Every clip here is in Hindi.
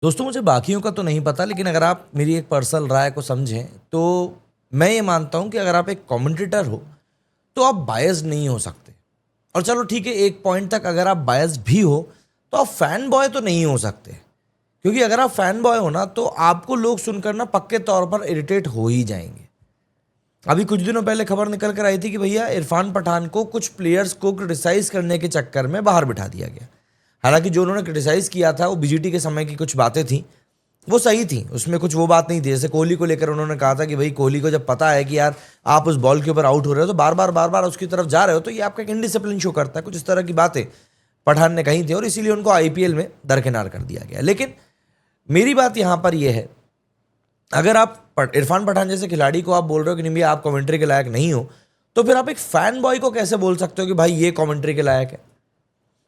दोस्तों मुझे बाकियों का तो नहीं पता, लेकिन अगर आप मेरी एक पर्सनल राय को समझें तो मैं ये मानता हूं कि अगर आप एक कमेंटेटर हो तो आप बायस्ड नहीं हो सकते। और चलो ठीक है, एक पॉइंट तक अगर आप बायस्ड भी हो तो आप फैन बॉय तो नहीं हो सकते, क्योंकि अगर आप फैन बॉय हो ना तो आपको लोग सुनकर ना पक्के तौर पर इरिटेट हो ही जाएंगे। अभी कुछ दिनों पहले खबर निकल कर आई थी कि भैया इरफान पठान को कुछ प्लेयर्स को क्रिटिसाइज करने के चक्कर में बाहर बिठा दिया गया। हालांकि जो उन्होंने क्रिटिसाइज किया था वो बीजीटी के समय की कुछ बातें थी, वो सही थी, उसमें कुछ वो बात नहीं थी। जैसे कोहली को लेकर उन्होंने कहा था कि भाई कोहली को जब पता है कि यार आप उस बॉल के ऊपर आउट हो रहे हो तो बार बार उसकी तरफ जा रहे हो, तो ये आपका एक इनडिसिप्लिन शो करता है। कुछ इस तरह की बातें पठान ने कही थी और इसीलिए उनको आईपीएल में दरकिनार कर दिया गया। लेकिन मेरी बात यहां पर यह है, अगर आप इरफान पठान जैसे खिलाड़ी को आप बोल रहे हो कि नहीं भैया आप कमेंट्री के लायक नहीं हो, तो फिर आप एक फैन बॉय को कैसे बोल सकते हो कि भाई ये कमेंट्री के लायक है।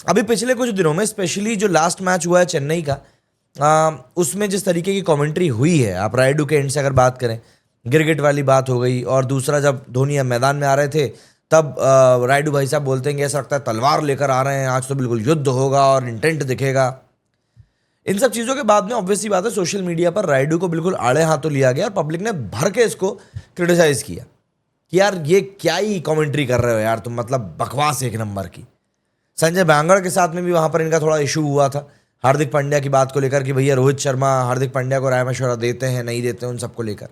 अभी पिछले कुछ दिनों में स्पेशली जो लास्ट मैच हुआ है चेन्नई का, उसमें जिस तरीके की कमेंट्री हुई है, आप रायडू के एंड से अगर बात करें, गिरगिट वाली बात हो गई। और दूसरा, जब धोनी मैदान में आ रहे थे तब रायडू भाई साहब बोलते हैं कि ऐसा लगता है तलवार लेकर आ रहे हैं, आज तो बिल्कुल युद्ध होगा और इंटेंट दिखेगा। इन सब चीज़ों के बाद में ऑब्वियसली बात है सोशल मीडिया पर रायडू को बिल्कुल आड़े हाथों लिया गया और पब्लिक ने भर के इसको क्रिटिसाइज किया कि यार ये क्या ही कमेंट्री कर रहे हो यार तुम, मतलब बकवास एक नंबर की। संजय बैंगड़ के साथ में भी वहां पर इनका थोड़ा इशू हुआ था हार्दिक पांड्या की बात को लेकर कि भैया रोहित शर्मा हार्दिक पांड्या को राय मशवरा देते हैं नहीं देते हैं, उन सबको लेकर।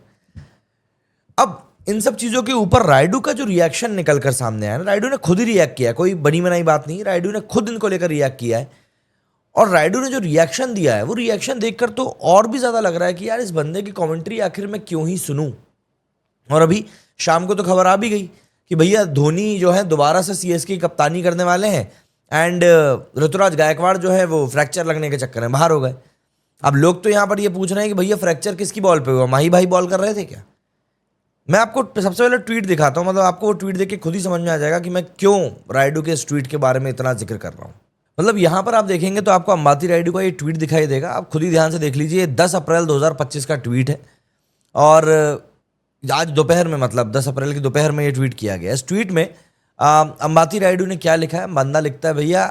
अब इन सब चीज़ों के ऊपर रायडू का जो रिएक्शन निकल कर सामने आया ना, रायडू ने खुद ही रिएक्ट किया, कोई बनी बनाई बात नहीं, रायडू ने खुद इनको लेकर रिएक्ट किया है। और रायडू ने जो रिएक्शन दिया है वो रिएक्शन देखकर तो और भी ज़्यादा लग रहा है कि यार इस बंदे की कमेंट्री आखिर मैं क्यों ही सुनूं। और अभी शाम को तो खबर आ भी गई कि भैया धोनी जो है दोबारा से सीएसके की कप्तानी करने वाले हैं एंड ऋतुराज गायकवाड़ जो है वो फ्रैक्चर लगने के चक्कर में बाहर हो गए। अब लोग तो यहाँ पर ये पूछ रहे हैं कि भैया फ्रैक्चर किसकी बॉल पे हुआ, माही भाई बॉल कर रहे थे क्या? मैं आपको सबसे पहले ट्वीट दिखाता हूँ, मतलब आपको वो ट्वीट देख के खुद ही समझ में आ जाएगा कि मैं क्यों रायडू के इस ट्वीट के बारे में इतना जिक्र कर रहा हूँ। मतलब यहाँ पर आप देखेंगे तो आपको अंबाती रायडू का ये ट्वीट दिखाई देगा, आप खुद ही ध्यान से देख लीजिए। 10 अप्रैल 2025 का ट्वीट है और आज दोपहर में, मतलब 10 अप्रैल की दोपहर में ये ट्वीट किया गया। इस ट्वीट में अंबाती रायडू ने क्या लिखा है, बंदा लिखता है भैया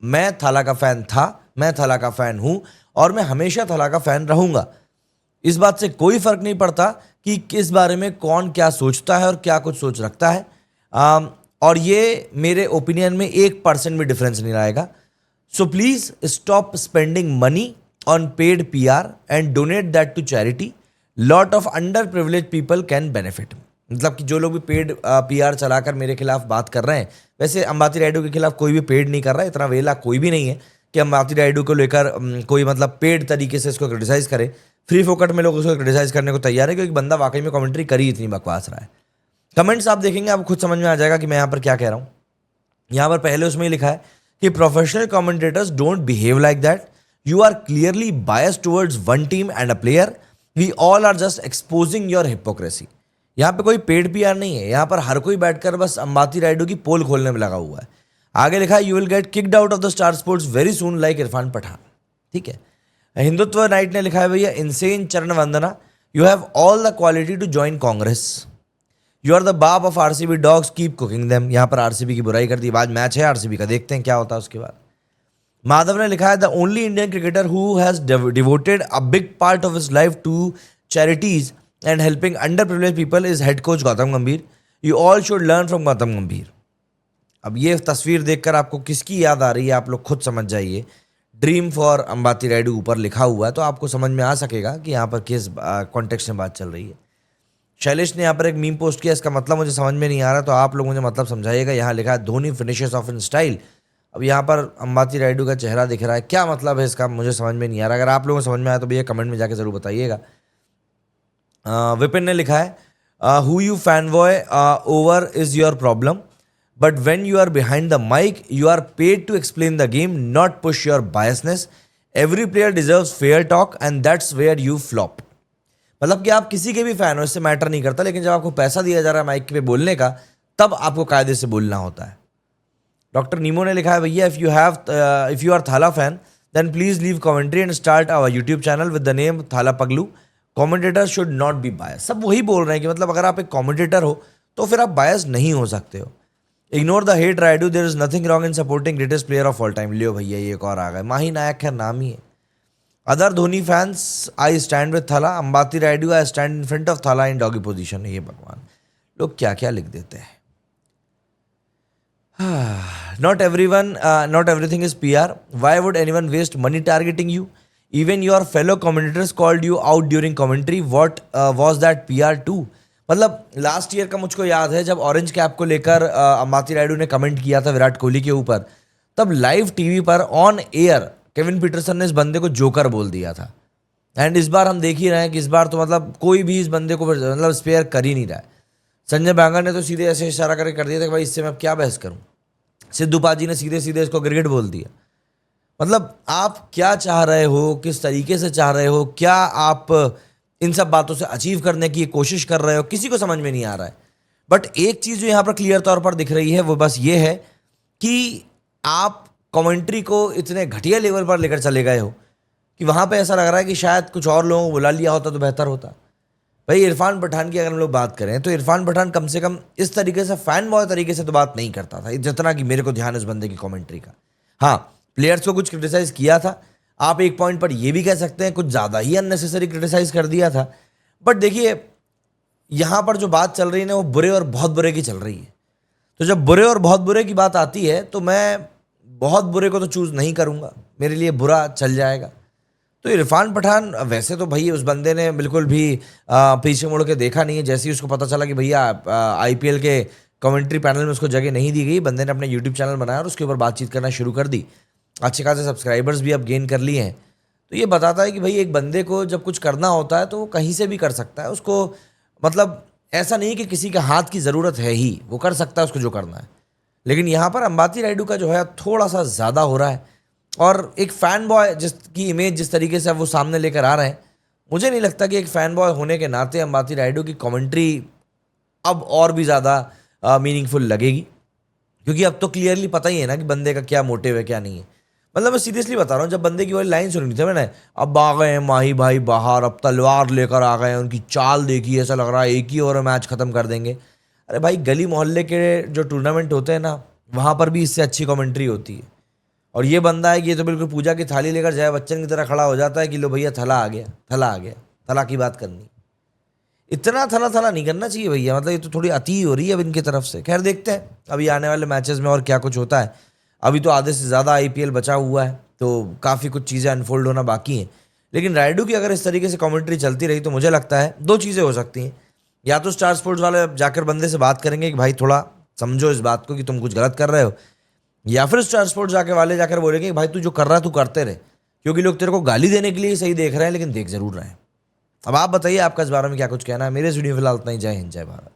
मैं थाला का फ़ैन था, मैं थाला का फ़ैन हूँ और मैं हमेशा थाला का फ़ैन रहूँगा। इस बात से कोई फ़र्क नहीं पड़ता कि किस बारे में कौन क्या सोचता है और क्या कुछ सोच रखता है, और ये मेरे ओपिनियन में 1% भी डिफरेंस नहीं लाएगा। So please stop spending money on paid PR and donate that to charity. Lot of under privilege people can benefit. मतलब कि जो लोग भी पेड पीआर चलाकर मेरे खिलाफ बात कर रहे हैं, वैसे अंबाती रायडू के खिलाफ कोई भी पेड नहीं कर रहा है, इतना वेला कोई भी नहीं है कि अंबाती रायडू को लेकर कोई मतलब पेड तरीके से इसको क्रिटिसाइज करे। फ्री फोकट में लोग उसको क्रिटिसाइज करने को तैयार है क्योंकि बंदा वाकई में कमेंट्री करी इतनी बकवास रहा है। कमेंट्स आप देखेंगे आपको खुद समझ में आ जाएगा कि मैं यहाँ पर क्या कह रहा हूँ। यहाँ पर पहले उसमें ही लिखा है कि professional commentators don't behave like that, you are clearly biased towards one team and a player, we all are just exposing your hypocrisy. यहाँ पे कोई पेड पीआर नहीं है, यहाँ पर हर कोई बैठकर बस अंबाती रायडू की पोल खोलने में लगा हुआ है। आगे लिखा है you will get kicked out of the Star Sports very soon like Irfan Pathan. ठीक है। हिंदुत्व नाइट ने लिखा है भैया इनसेन चरण वंदना, you have all the quality to join Congress, you are the बाप of RCB dogs keep cooking them. यहाँ पर आरसीबी की बुराई कर दी। आज मैच है आरसीबी का, देखते हैं क्या होता है उसके बाद। माधव ने लिखा है the only Indian cricketer who has devoted a big part of his life to charities and helping under privilege people is head coach Gautam Gambhir, you all should learn from Gautam Gambhir. अब ये तस्वीर देखकर आपको किसकी याद आ रही है आप लोग खुद समझ जाइए। ड्रीम फॉर अंबाती रायडू ऊपर लिखा हुआ है तो आपको समझ में आ सकेगा कि यहाँ पर किस कॉन्टेक्स्ट में बात चल रही है। शैलेश ने यहाँ पर एक मीम पोस्ट किया, इसका मतलब मुझे समझ में नहीं आ रहा, तो आप लोग मुझे मतलब समझाइएगा। यहाँ लिखा है Dhoni finishes of in style. अब यहाँ पर अंबाती रायडू का चेहरा दिख रहा है, क्या मतलब है इसका मुझे समझ में नहीं आ रहा। अगर आप लोगों को समझ में आया तो भैया कमेंट में जाके जरूर बताइएगा। विपिन ने लिखा है who you fan boy over is your problem, but when you are behind the mic you are paid to explain the game, not push your biasness. Every player deserves fair talk and that's where you flop. मतलब कि आप किसी के भी फैन हो, इससे मैटर नहीं करता, लेकिन जब आपको पैसा दिया जा रहा है माइक पे बोलने का, तब आपको कायदे से बोलना होता है। डॉक्टर नीमो ने लिखा है भैया if you are Thala fan then please leave commentary and start our YouTube channel with the name Thala Paglu, commentator should not be bias. सब वही बोल रहे हैं कि मतलब अगर आप एक कमेंटेटर हो तो फिर आप बायस नहीं हो सकते हो। Ignore the hate Rayudu, there is nothing wrong in supporting greatest player of all time. Leo भैया ये एक और आ गए, माही नायक है नाम ही है। Other Dhoni fans, I stand with Thala, Ambati Rayudu, I stand in front of Thala in doggy position. ये भगवान, लोग क्या क्या लिख देते हैं। Not everyone, not everything is PR. Why would anyone waste money targeting you? Even your fellow commentators called you out during commentary. What was that PR too? मतलब लास्ट ईयर का मुझको याद है, जब ऑरेंज कैप को लेकर अंबाती रायडू ने कमेंट किया था विराट कोहली के ऊपर, तब लाइव टीवी पर ऑन एयर केविन पीटरसन ने इस बंदे को जोकर बोल दिया था। एंड इस बार हम देख ही रहे हैं कि इस बार तो मतलब कोई भी इस बंदे को मतलब स्पेयर कर ही नहीं रहा है। संजय बैंगर ने तो सीधे ऐसे इशारा करके कर दिया था कि भाई इससे मैं अब क्या बहस करूं। सिद्धू पाजी ने सीधे सीधे इसको क्रिकेट बोल दिया। मतलब आप क्या चाह रहे हो, किस तरीके से चाह रहे हो, क्या आप इन सब बातों से अचीव करने की कोशिश कर रहे हो, किसी को समझ में नहीं आ रहा है। बट एक चीज़ जो यहाँ पर क्लियर तौर पर दिख रही है वो बस ये है कि आप कमेंट्री को इतने घटिया लेवल पर लेकर चले गए हो कि वहाँ पे ऐसा लग रहा है कि शायद कुछ और लोगों को बुला लिया होता तो बेहतर होता। भाई इरफान पठान की अगर हम लोग बात करें तो इरफान पठान कम से कम इस तरीके से फैन बॉय तरीके से तो बात नहीं करता था, जितना कि मेरे को ध्यान है उस बंदे की कमेंट्री का। हाँ, प्लेयर्स को कुछ क्रिटिसाइज किया था, आप एक पॉइंट पर ये भी कह सकते हैं कुछ ज़्यादा ही अननेसेसरी क्रिटिसाइज कर दिया था। बट देखिए यहाँ पर जो बात चल रही है ना, वो बुरे और बहुत बुरे की चल रही है। तो जब बुरे और बहुत बुरे की बात आती है तो मैं बहुत बुरे को तो चूज़ नहीं करूँगा, मेरे लिए बुरा चल जाएगा। तो इरफान पठान वैसे तो भाई उस बंदे ने बिल्कुल भी पीछे मुड़ के देखा नहीं है। जैसे ही उसको पता चला कि भैया आईपीएल के कमेंट्री पैनल में उसको जगह नहीं दी गई, बंदे ने अपना यूट्यूब चैनल बनाया और उसके ऊपर बातचीत करना शुरू कर दी। अच्छे खासे सब्सक्राइबर्स भी अब गेन कर लिए हैं। तो ये बताता है कि भाई एक बंदे को जब कुछ करना होता है तो वो कहीं से भी कर सकता है। उसको मतलब ऐसा नहीं कि किसी के हाथ की ज़रूरत है ही, वो कर सकता है उसको जो करना है। लेकिन यहाँ पर अंबाती रायडू का जो है थोड़ा सा ज़्यादा हो रहा है। और एक फ़ैन बॉय जिसकी इमेज जिस तरीके से अब वो सामने लेकर आ रहे हैं, मुझे नहीं लगता कि एक फ़ैन बॉय होने के नाते अंबाती रायडू की कमेंट्री अब और भी ज़्यादा मीनिंगफुल लगेगी। क्योंकि अब तो क्लियरली पता ही है ना कि बंदे का क्या मोटिव है क्या नहीं है। मतलब मैं सीरियसली बता रहा हूँ, जब बंदे की वाली लाइन सुनी थी मैंने, अब आ गए हैं माही भाई बाहर, अब तलवार लेकर आ गए हैं, उनकी चाल देखी, ऐसा लग रहा है एक ही ओवर में मैच ख़त्म कर देंगे। अरे भाई गली मोहल्ले के जो टूर्नामेंट होते हैं ना, वहाँ पर भी इससे अच्छी कमेंट्री होती है। और ये बंदा है कि ये तो बिल्कुल पूजा की थाली लेकर जया बच्चन की तरह खड़ा हो जाता है कि लो भैया थला आ गया, थला आ गया, थला की बात करनी। इतना थला थला नहीं करना चाहिए भैया, मतलब ये तो थोड़ी अति हो रही है अब इनकी तरफ से। खैर देखते हैं अभी आने वाले मैचेस में और क्या कुछ होता है। अभी तो आधे से ज़्यादा आईपीएल बचा हुआ है, तो काफ़ी कुछ चीज़ें अनफोल्ड होना बाकी हैं। लेकिन रायडू की अगर इस तरीके से कमेंट्री चलती रही तो मुझे लगता है दो चीज़ें हो सकती हैं। या तो स्टार स्पोर्ट्स वाले जाकर बंदे से बात करेंगे कि भाई थोड़ा समझो इस बात को कि तुम कुछ गलत कर रहे हो, या फिर स्टार स्पोर्ट्स जाकर बोलेंगे कि भाई तू जो कर रहा है तू करते रहे, क्योंकि लोग तेरे को गाली देने के लिए सही देख रहे हैं लेकिन देख जरूर रहे हैं। अब आप बताइए आपका इस बारे में क्या कुछ कहना है। मेरे इस वीडियो फिलहाल इतना ही। जय हिंद, जय भारत।